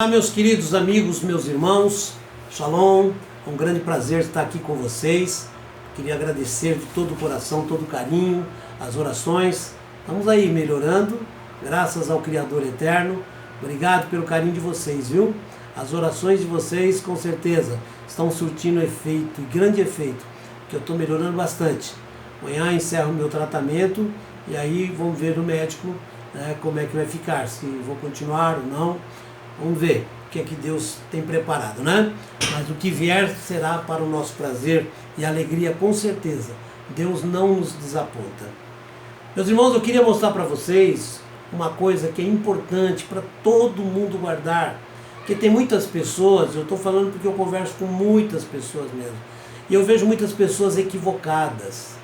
Olá, meus queridos amigos, meus irmãos, Shalom, é um grande prazer estar aqui com vocês. Queria agradecer de todo o coração, todo o carinho, as orações. Estamos aí melhorando, graças ao Criador Eterno. Obrigado pelo carinho de vocês, viu? As orações de vocês, com certeza, estão surtindo efeito, grande efeito, que eu estou melhorando bastante. Amanhã encerro o meu tratamento e aí vamos ver no médico como é que vai ficar, se vou continuar ou não. Vamos ver o que é que Deus tem preparado, né? Mas o que vier será para o nosso prazer e alegria, com certeza. Deus não nos desaponta. Meus irmãos, eu queria mostrar para vocês uma coisa que é importante para todo mundo guardar. Porque tem muitas pessoas, eu estou falando porque eu converso com muitas pessoas mesmo, e eu vejo muitas pessoas equivocadas.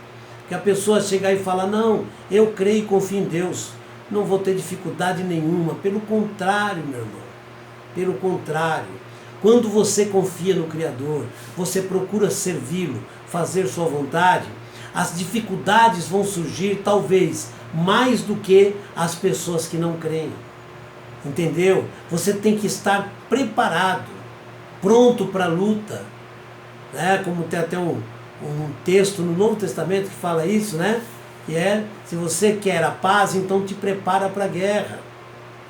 Que a pessoa chegar e falar, não, eu creio e confio em Deus, não vou ter dificuldade nenhuma. Pelo contrário, meu irmão. Pelo contrário, quando você confia no Criador, você procura servi-lo, fazer sua vontade, as dificuldades vão surgir talvez mais do que as pessoas que não creem. Entendeu? Você tem que estar preparado, pronto para a luta. Como tem até um texto no Novo Testamento que fala isso, né? Que é, se você quer a paz, então te prepara para a guerra.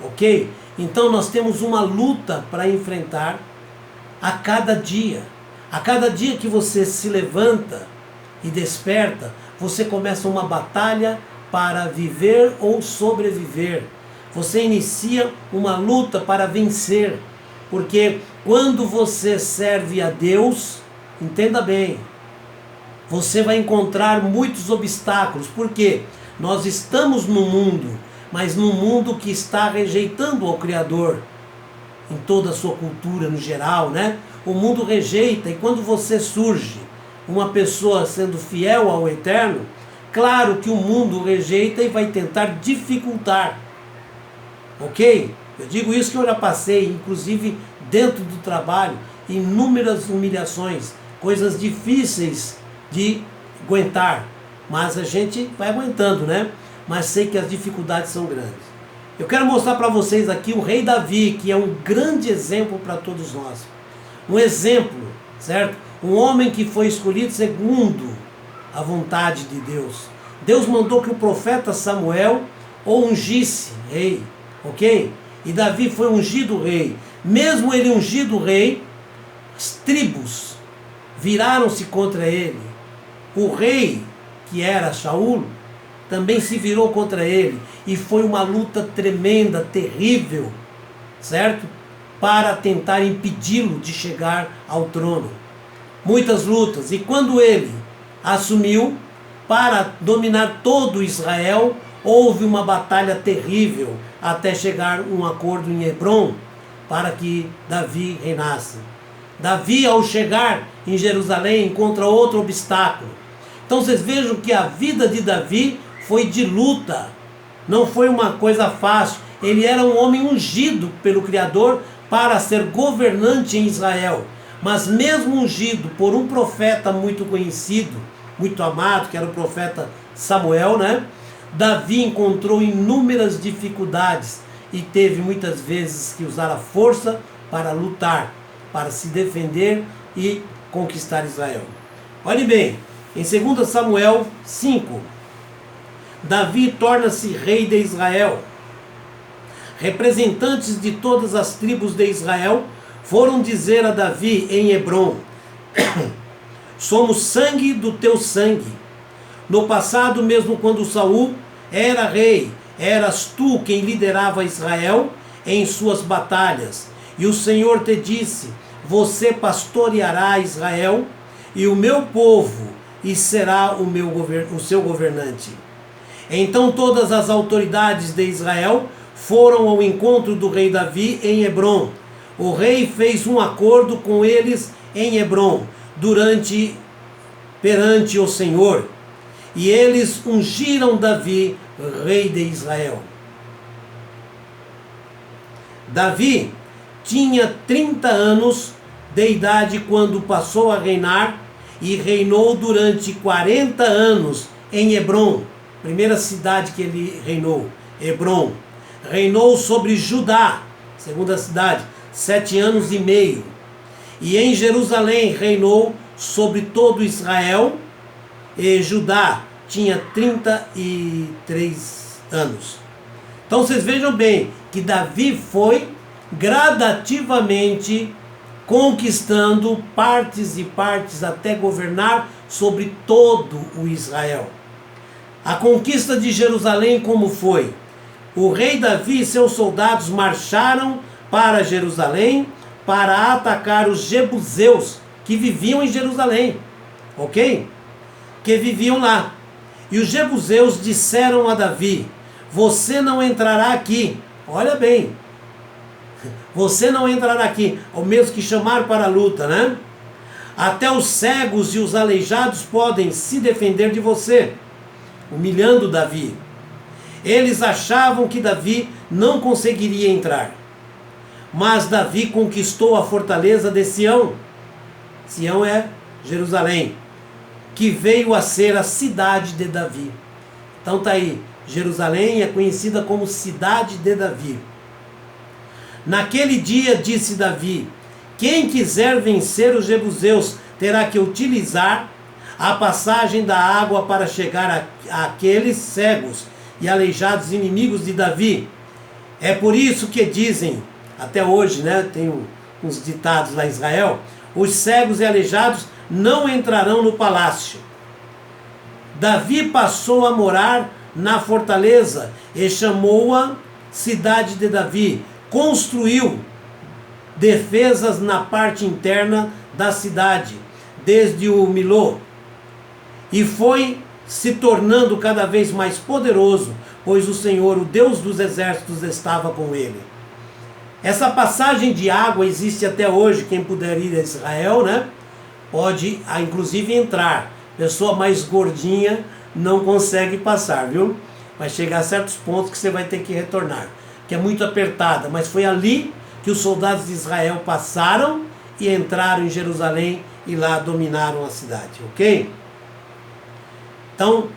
Ok? Então nós temos uma luta para enfrentar a cada dia. A cada dia que você se levanta e desperta, você começa uma batalha para viver ou sobreviver. Você inicia uma luta para vencer. Porque quando você serve a Deus, entenda bem, você vai encontrar muitos obstáculos. Por quê? Nós estamos no mundo, mas num mundo que está rejeitando ao Criador, em toda a sua cultura no geral, né? O mundo rejeita, e quando você surge, uma pessoa sendo fiel ao Eterno, claro que o mundo rejeita e vai tentar dificultar, ok? Eu digo isso que eu já passei, inclusive dentro do trabalho, inúmeras humilhações, coisas difíceis de aguentar, mas a gente vai aguentando, né? Mas sei que as dificuldades são grandes. Eu quero mostrar para vocês aqui o rei Davi, que é um grande exemplo para todos nós. Um exemplo, certo? Um homem que foi escolhido segundo a vontade de Deus. Deus mandou que o profeta Samuel o ungisse rei, ok? E Davi foi ungido rei. Mesmo ele ungido rei, as tribos viraram-se contra ele. O rei, que era Saul, também se virou contra ele, e foi uma luta tremenda, terrível, certo? Para tentar impedi-lo de chegar ao trono. Muitas lutas, e quando ele assumiu para dominar todo Israel, houve uma batalha terrível até chegar um acordo em Hebrom para que Davi reinasse. Davi, ao chegar em Jerusalém, encontra outro obstáculo. Então vocês vejam que a vida de Davi foi de luta, não foi uma coisa fácil. Ele era um homem ungido pelo Criador para ser governante em Israel, mas mesmo ungido por um profeta muito conhecido, muito amado, que era o profeta Samuel, né? Davi encontrou inúmeras dificuldades e teve muitas vezes que usar a força para lutar, para se defender e conquistar Israel. Olhe bem, em 2 Samuel 5, Davi torna-se rei de Israel. Representantes de todas as tribos de Israel foram dizer a Davi em Hebrom: somos sangue do teu sangue. No passado, mesmo quando Saul era rei, eras tu quem liderava Israel em suas batalhas. E o Senhor te disse: você pastoreará Israel e o meu povo, e será o seu governante. Então todas as autoridades de Israel foram ao encontro do rei Davi em Hebrom. O rei fez um acordo com eles em Hebrom, perante o Senhor. E eles ungiram Davi, rei de Israel. Davi tinha 30 anos de idade quando passou a reinar, e reinou durante 40 anos em Hebrom, primeira cidade que ele reinou, Hebrom. Reinou sobre Judá, segunda cidade, 7 anos e meio. E em Jerusalém reinou sobre todo Israel, e Judá tinha 33 anos. Então vocês vejam bem que Davi foi gradativamente conquistando partes e partes até governar sobre todo o Israel. A conquista de Jerusalém como foi? O rei Davi e seus soldados marcharam para Jerusalém para atacar os jebuseus que viviam em Jerusalém, ok? Que viviam lá. E os jebuseus disseram a Davi: você não entrará aqui. Olha bem, você não entrará aqui. Ou mesmo que chamar para a luta, né? Até os cegos e os aleijados podem se defender de você, humilhando Davi. Eles achavam que Davi não conseguiria entrar. Mas Davi conquistou a fortaleza de Sião. Sião é Jerusalém, que veio a ser a cidade de Davi. Então tá aí, Jerusalém é conhecida como cidade de Davi. Naquele dia disse Davi: quem quiser vencer os jebuseus terá que utilizar a passagem da água para chegar àqueles cegos e aleijados inimigos de Davi. É por isso que dizem, até hoje, né, tem uns ditados lá em Israel: os cegos e aleijados não entrarão no palácio. Davi passou a morar na fortaleza e chamou-a cidade de Davi. Construiu defesas na parte interna da cidade, desde o Milô, e foi se tornando cada vez mais poderoso, pois o Senhor, o Deus dos exércitos, estava com ele. Essa passagem de água existe até hoje. Quem puder ir a Israel, né, pode inclusive entrar. Pessoa mais gordinha não consegue passar, viu? Vai chegar a certos pontos que você vai ter que retornar, que é muito apertada, mas foi ali que os soldados de Israel passaram e entraram em Jerusalém e lá dominaram a cidade, ok? Então,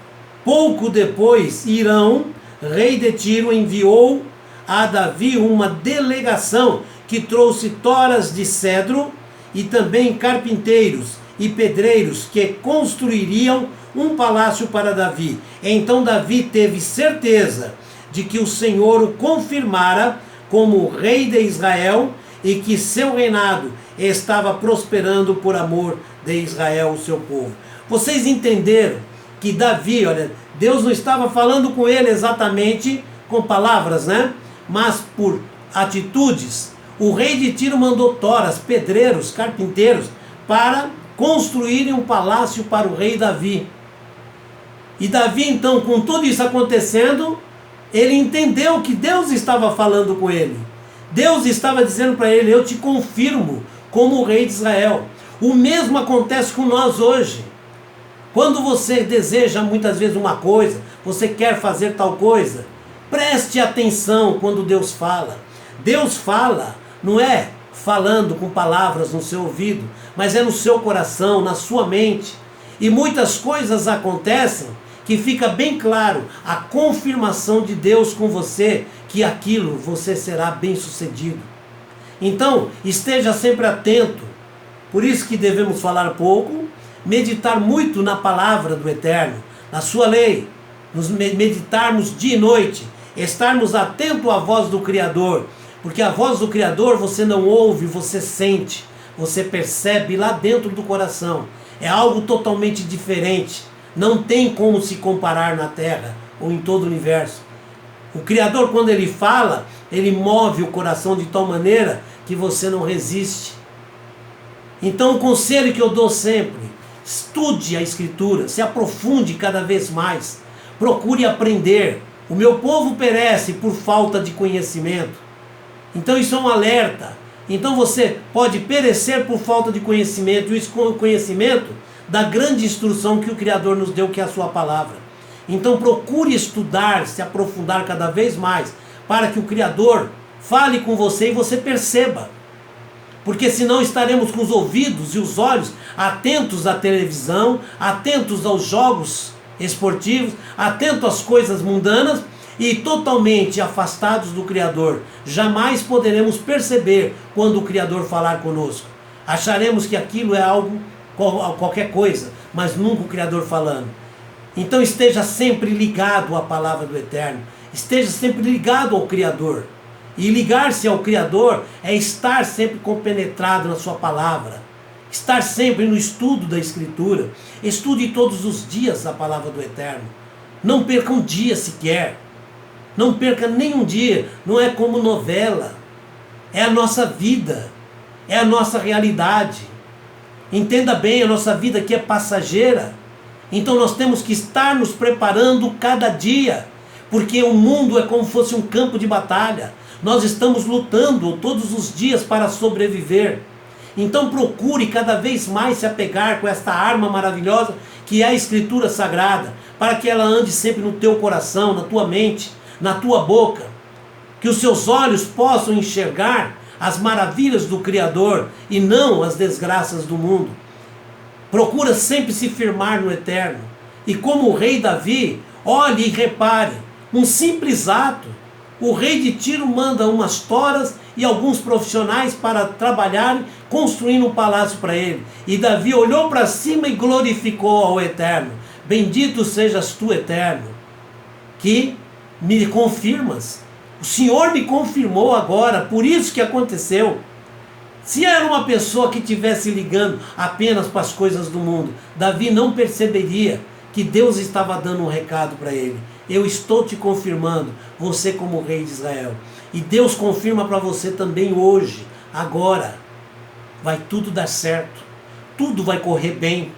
pouco depois, Hirão, rei de Tiro, enviou a Davi uma delegação que trouxe toras de cedro e também carpinteiros e pedreiros que construiriam um palácio para Davi. Então Davi teve certeza de que o Senhor o confirmara como rei de Israel e que seu reinado estava prosperando por amor de Israel, o seu povo. Vocês entenderam que Davi, olha, Deus não estava falando com ele exatamente com palavras, né? Mas por atitudes. O rei de Tiro mandou toras, pedreiros, carpinteiros para construírem um palácio para o rei Davi. E Davi, então, com tudo isso acontecendo, ele entendeu que Deus estava falando com ele. Deus estava dizendo para ele: eu te confirmo como o rei de Israel. O mesmo acontece com nós hoje. Quando você deseja muitas vezes uma coisa, você quer fazer tal coisa, preste atenção quando Deus fala. Deus fala, não é falando com palavras no seu ouvido, mas é no seu coração, na sua mente. E muitas coisas acontecem que fica bem claro a confirmação de Deus com você, que aquilo você será bem sucedido. Então, esteja sempre atento. Por isso que devemos falar pouco, meditar muito na palavra do Eterno, na sua lei, nos meditarmos dia e noite, estarmos atentos à voz do Criador, porque a voz do Criador você não ouve, você sente, você percebe lá dentro do coração. É algo totalmente diferente, não tem como se comparar na Terra ou em todo o universo. O Criador, quando ele fala, ele move o coração de tal maneira que você não resiste. Então o conselho que eu dou sempre: estude a Escritura, se aprofunde cada vez mais, procure aprender. O meu povo perece por falta de conhecimento. Então isso é um alerta. Então você pode perecer por falta de conhecimento, e o conhecimento da grande instrução que o Criador nos deu, que é a sua palavra. Então procure estudar, se aprofundar cada vez mais, para que o Criador fale com você e você perceba. Porque senão estaremos com os ouvidos e os olhos atentos à televisão, atentos aos jogos esportivos, atentos às coisas mundanas, e totalmente afastados do Criador, jamais poderemos perceber quando o Criador falar conosco. Acharemos que aquilo é algo, qualquer coisa, mas nunca o Criador falando. Então esteja sempre ligado à palavra do Eterno, esteja sempre ligado ao Criador. E ligar-se ao Criador é estar sempre compenetrado na sua palavra, estar sempre no estudo da Escritura. Estude todos os dias a palavra do Eterno. Não perca um dia sequer. Não perca nenhum dia. Não é como novela. É a nossa vida. É a nossa realidade. Entenda bem, a nossa vida aqui é passageira. Então nós temos que estar nos preparando cada dia. Porque o mundo é como se fosse um campo de batalha. Nós estamos lutando todos os dias para sobreviver. Então procure cada vez mais se apegar com esta arma maravilhosa que é a Escritura Sagrada, para que ela ande sempre no teu coração, na tua mente, na tua boca. Que os seus olhos possam enxergar as maravilhas do Criador e não as desgraças do mundo. Procura sempre se firmar no Eterno. E como o rei Davi, olhe e repare, um simples ato. O rei de Tiro manda umas toras e alguns profissionais para trabalharem, construindo um palácio para ele. E Davi olhou para cima e glorificou ao Eterno. Bendito sejas tu, Eterno, que me confirmas. O Senhor me confirmou agora, por isso que aconteceu. Se era uma pessoa que estivesse ligando apenas para as coisas do mundo, Davi não perceberia que Deus estava dando um recado para ele. Eu estou te confirmando, você como rei de Israel. E Deus confirma para você também hoje, agora. Vai tudo dar certo, tudo vai correr bem.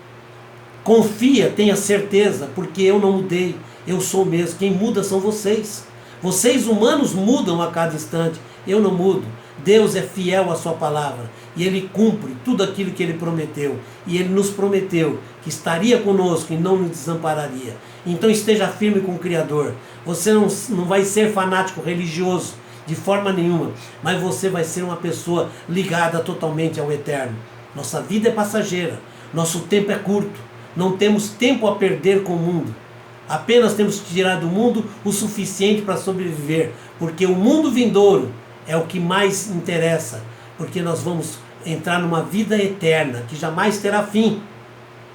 Confia, tenha certeza, porque eu não mudei, eu sou o mesmo. Quem muda são vocês. Vocês humanos mudam a cada instante, eu não mudo. Deus é fiel à sua palavra e Ele cumpre tudo aquilo que Ele prometeu. E Ele nos prometeu que estaria conosco e não nos desampararia. Então esteja firme com o Criador. Você não vai ser fanático religioso de forma nenhuma, mas você vai ser uma pessoa ligada totalmente ao Eterno. Nossa vida é passageira, nosso tempo é curto, não temos tempo a perder com o mundo. Apenas temos que tirar do mundo o suficiente para sobreviver, porque o mundo vindouro é o que mais interessa, porque nós vamos entrar numa vida eterna, que jamais terá fim.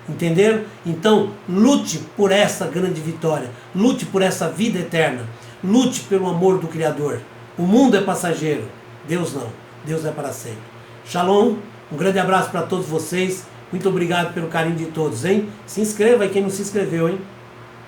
Entenderam? Então, lute por essa grande vitória, lute por essa vida eterna, lute pelo amor do Criador. O mundo é passageiro, Deus não, Deus é para sempre. Shalom, um grande abraço para todos vocês, muito obrigado pelo carinho de todos, hein? Se inscreva aí quem não se inscreveu, hein?